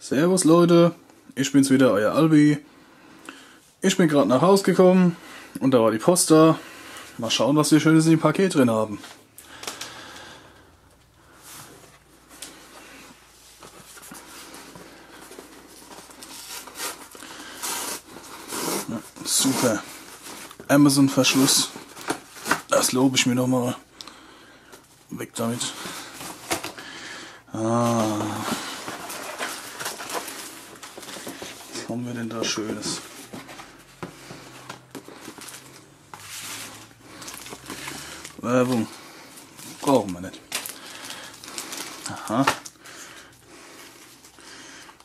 Servus Leute, ich bin's wieder, euer Albi. Ich bin gerade nach Hause gekommen und da war die Post da. Mal schauen, was wir Schönes in dem Paket drin haben. Ja, super. Amazon-Verschluss. Das lobe ich mir noch mal. Weg damit. Was haben wir denn da Schönes? Werbung. Brauchen wir nicht. Aha.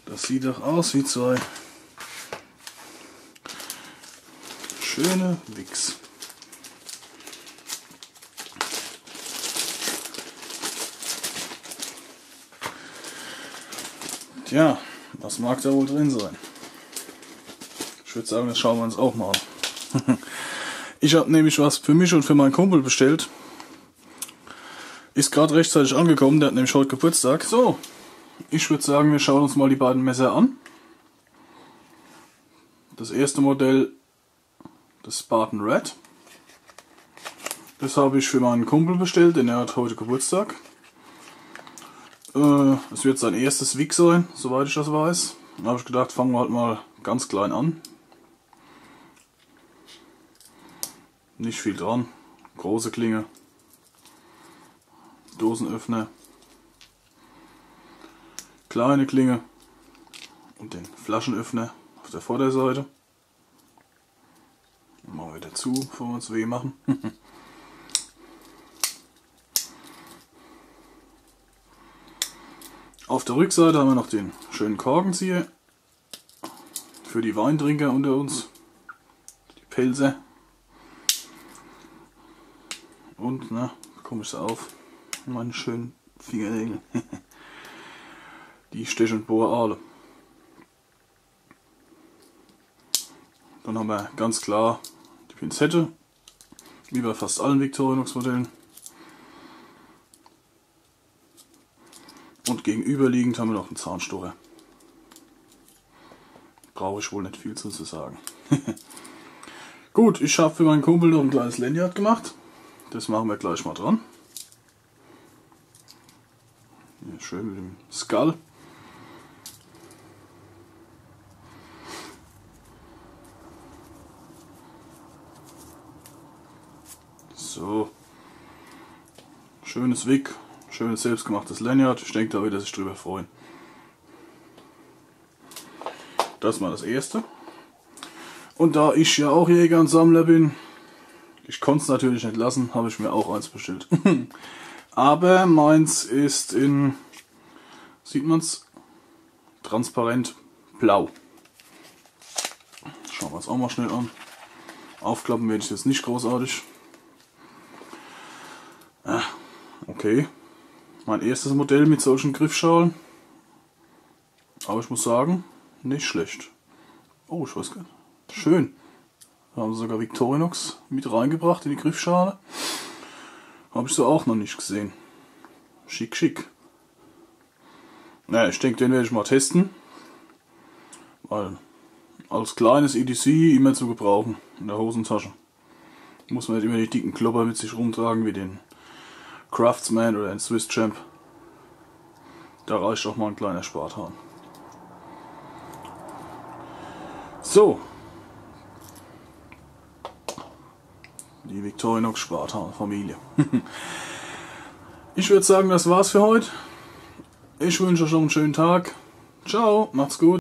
Das sieht doch aus wie zwei schöne Wichs. Tja, was mag da wohl drin sein? Ich würde sagen, das schauen wir uns auch mal an. Ich habe nämlich was für mich und für meinen Kumpel bestellt. Ist gerade rechtzeitig angekommen, der hat nämlich heute Geburtstag. So, ich würde sagen, wir schauen uns mal die beiden Messer an. Das erste Modell, das Spartan Red. Das habe ich für meinen Kumpel bestellt, denn er hat heute Geburtstag. Es wird sein erstes Wick sein, soweit ich das weiß. Da habe ich gedacht, fangen wir halt mal ganz klein an. Nicht viel dran. Große Klinge. Dosenöffner. Kleine Klinge. Und den Flaschenöffner auf der Vorderseite. Machen wir wieder zu, bevor wir uns weh machen. Auf der Rückseite haben wir noch den schönen Korkenzieher für die Weintrinker unter uns, die Pelzer. Und, na, komme ich so auf, meine schönen Fingernägel. Die Stech- und Bohrale. Dann haben wir ganz klar die Pinzette, wie bei fast allen Victorinox Modellen. Und gegenüberliegend haben wir noch einen Zahnstocher. Brauche ich wohl nicht viel zu sagen. Gut, ich habe für meinen Kumpel noch ein kleines Lanyard gemacht. Das machen wir gleich mal dran. Hier schön mit dem Skull. So. Schönes Wick. Schönes selbstgemachtes Lanyard. Ich denke, da wird er sich drüber freuen. Das war das erste. Und da ich ja auch Jäger und Sammler bin, ich konnte es natürlich nicht lassen, habe ich mir auch eins bestellt. Aber meins ist in, sieht man es, transparent blau. Schauen wir es auch mal schnell an. Aufklappen werde ich jetzt nicht großartig. Okay. Mein erstes Modell mit solchen Griffschalen. Aber ich muss sagen, nicht schlecht. Oh, ich weiß gar nicht. Schön. Da haben sie sogar Victorinox mit reingebracht in die Griffschale. Habe ich so auch noch nicht gesehen. Schick, schick. Naja, ich denke, den werde ich mal testen. Weil als kleines EDC immer zu gebrauchen in der Hosentasche. Muss man nicht immer die dicken Klopper mit sich rumtragen wie den Craftsman oder ein Swiss Champ. Da reicht auch mal ein kleiner Spartan. So. Die Victorinox Spartan Familie. Ich würde sagen, das war's für heute. Ich wünsche euch noch einen schönen Tag. Ciao, macht's gut.